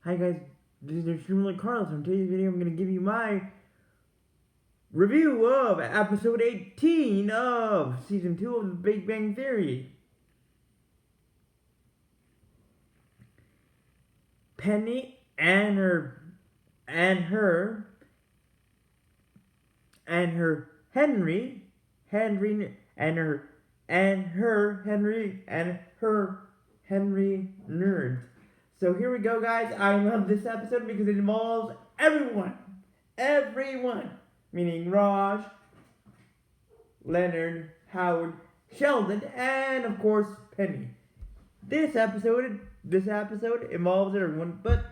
Hi guys, this is extremely Carlos. In today's video, I'm going to give you my review of episode 18 of season 2 of The Big Bang Theory. Penny and her Henry nerds. So here we go, guys. I love this episode because it involves everyone, meaning Raj, Leonard, Howard, Sheldon, and of course Penny. This episode involves everyone, but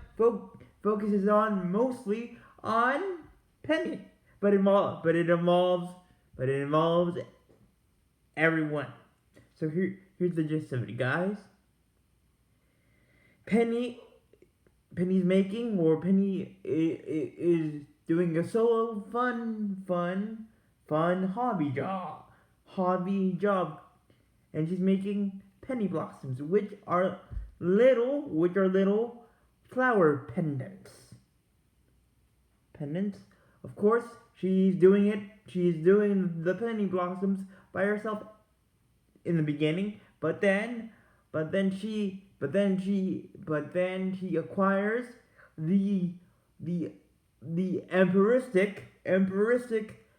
focuses on mostly on Penny. But it involves everyone. So here's the gist of it, guys. Penny is doing a solo fun hobby job, and she's making penny blossoms, which are little flower pendants. Of course, she's doing the penny blossoms by herself in the beginning, but then she acquires the emperistic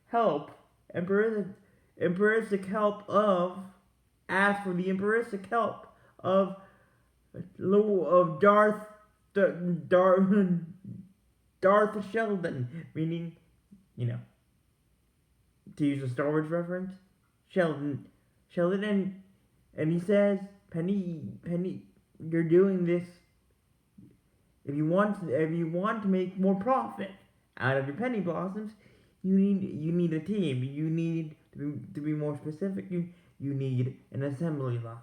help of ask for the emperistic help of Darth Sheldon, meaning, to use a Star Wars reference, Sheldon, and he says, Penny, you're doing this. If you want to make more profit out of your penny blossoms, you need a team. You need to be more specific. You need an assembly line.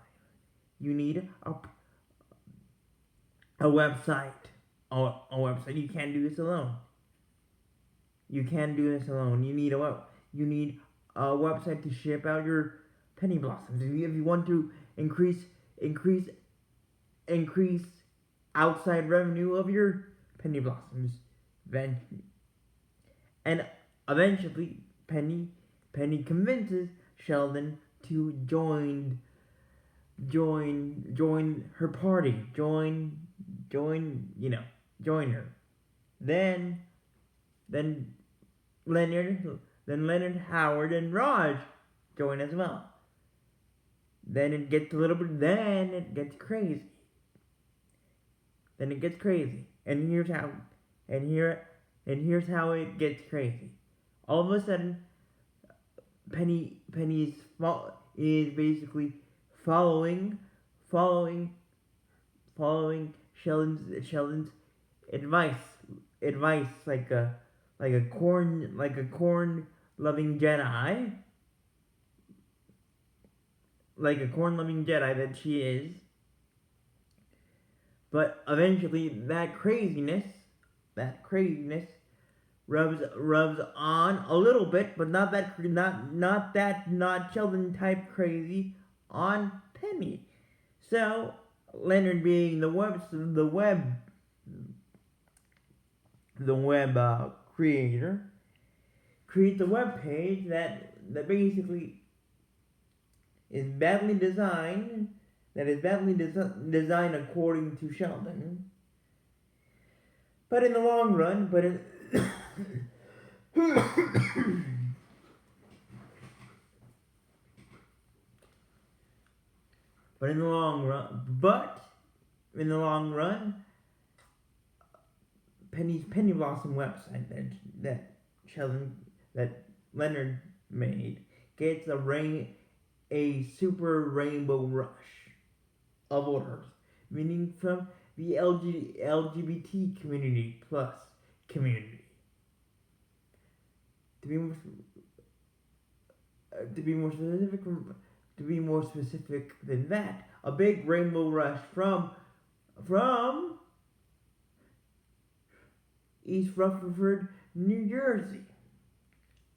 You need a website. A website. You can't do this alone. You need a website to ship out your penny blossoms. If you want to increase outside revenue of your penny blossoms, then and eventually Penny convinces Sheldon to join her party. Join her. Then Leonard, Howard, and Raj join as well. Then it gets crazy. And here's how it gets crazy. All of a sudden, Penny is basically following Sheldon's advice like a corn loving Jedi, that she is. But eventually that craziness rubs on a little bit, but not Sheldon type crazy on Penny. So Leonard, being the web creator, creates a web page that basically is badly designed. According to Sheldon. But in the long run, but in the long run, Penny's Penny Blossom website that Leonard made gets a super rainbow rush of orders, meaning from the LGBT community plus community. To be more specific than that, a big rainbow rush from East Rutherford, New Jersey.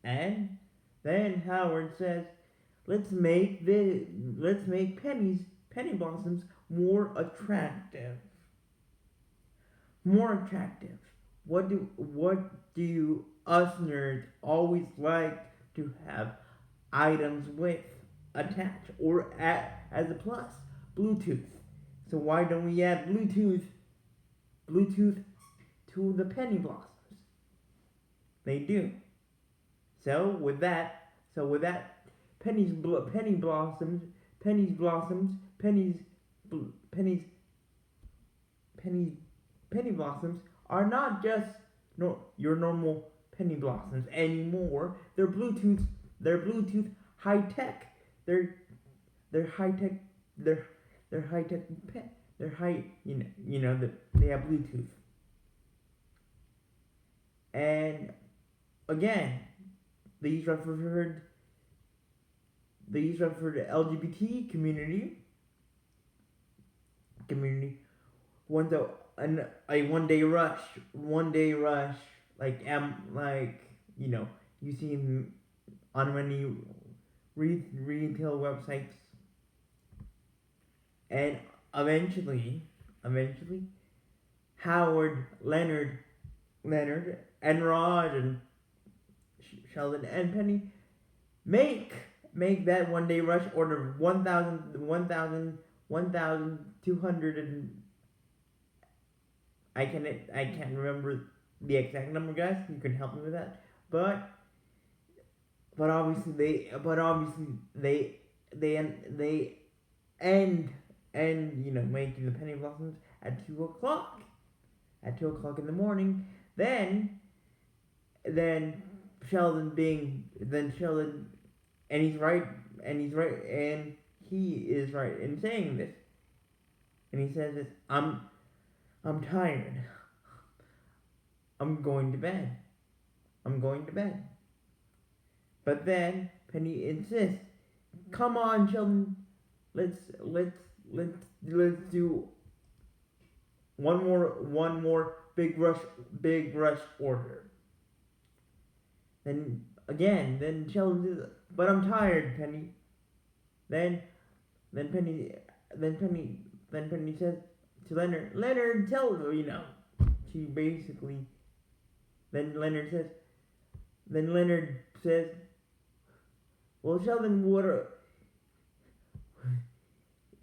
And then Howard says, let's make penny blossoms more attractive. more attractive? What do you us nerds always like to have items with attached or as a plus? Bluetooth. So why don't we add Bluetooth to the penny blossoms? They do. So with that, penny blossoms, pennies, pennies, pennies, penny blossoms are not just your normal penny blossoms anymore. They're Bluetooth high tech. They're high tech. They're high tech. They're high. They have Bluetooth. And again, these refer to LGBT community. A one day rush, like you see on many retail websites, and eventually, Howard, Leonard, and Raj, and Sheldon, and Penny make that one day rush order 1,200 and I can't remember the exact number, guys. You can help me with that. But obviously they end making the penny blossoms at 2 o'clock. At 2 o'clock in the morning. Then Sheldon, and he is right in saying this. And he says this, I'm tired. I'm going to bed. But then Penny insists, "Come on, Sheldon. Let's do one more big rush order." Then Sheldon says, "But I'm tired, Penny." Then then Penny then Penny says to Leonard, tell she basically then Leonard says, "Well, Sheldon,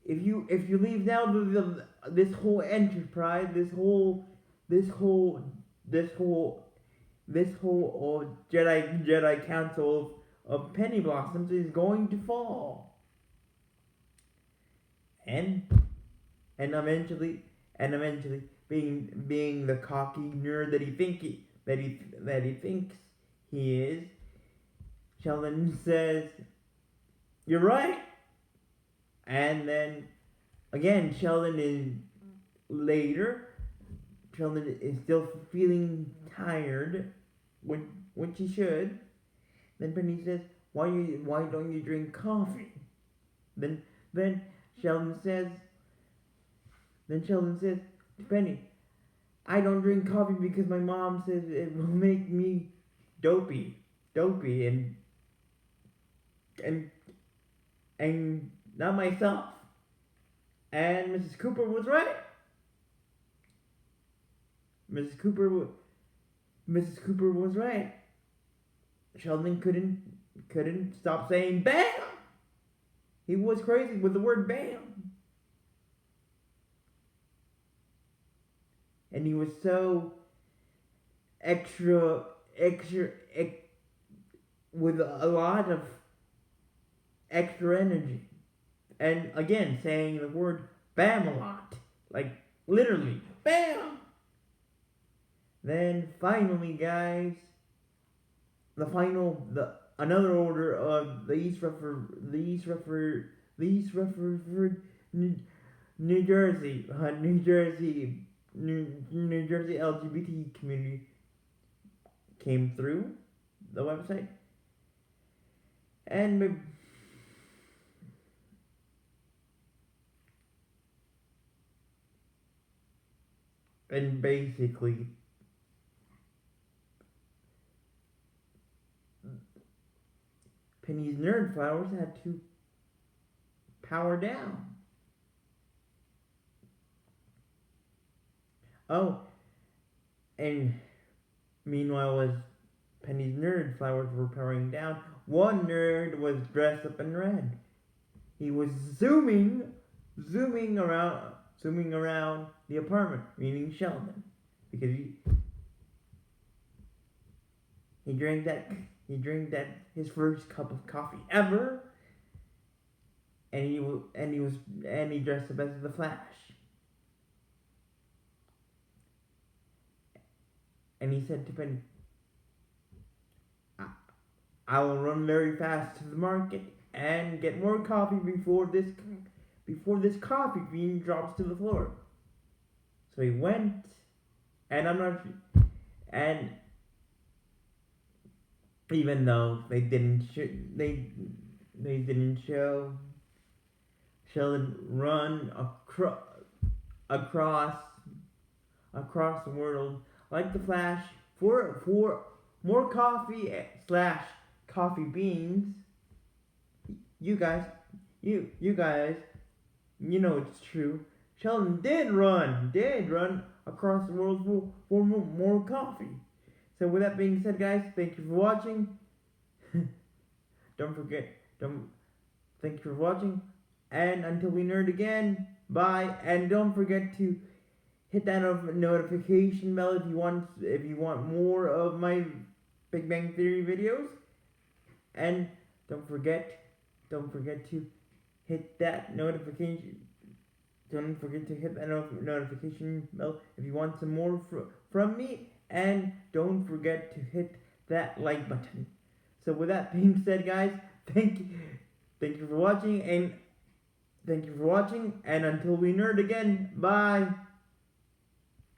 if you leave now, this whole enterprise, this whole Jedi Council of Penny Blossoms is going to fall." And eventually, being the cocky nerd that he thinks he is, Sheldon says, "You're right." And then again, Sheldon is still feeling tired, which he should. Then Penny says, why don't you drink coffee?" Then Sheldon says to Penny, "I don't drink coffee because my mom says it will make me dopey, and not myself." And Mrs. Cooper was right. Mrs. Cooper was right. Sheldon couldn't stop saying "bam." He was crazy with the word "bam," and he was so extra with a lot of extra energy, and again saying the word "bam" a lot, like literally "bam." Then finally, guys, another order of the East Rutherford, New Jersey LGBT community came through the website, and basically Penny's nerd flowers had to power down. Oh, And meanwhile, as Penny's nerd flowers were powering down, one nerd was dressed up in red. He was zooming around the apartment, meaning Sheldon, because he drank that his first cup of coffee ever, and he dressed up as the Flash, and he said to Penny, "I will run very fast to the market and get more coffee before this coffee bean drops to the floor." So he went, and and even though they didn't show Sheldon run across the world like the Flash for more coffee slash coffee beans. You guys, you guys, you know it's true. Sheldon did run across the world for more coffee. So with that being said, guys, thank you for watching. Don't thank you for watching, and until we nerd again, bye. And don't forget to hit that notification bell if you want more of my Big Bang Theory videos, and don't forget to hit that notification. Don't forget to hit that notification bell if you want some more from me, and don't forget to hit that like button. So with that being said, guys, thank you for watching, and until we nerd again, bye.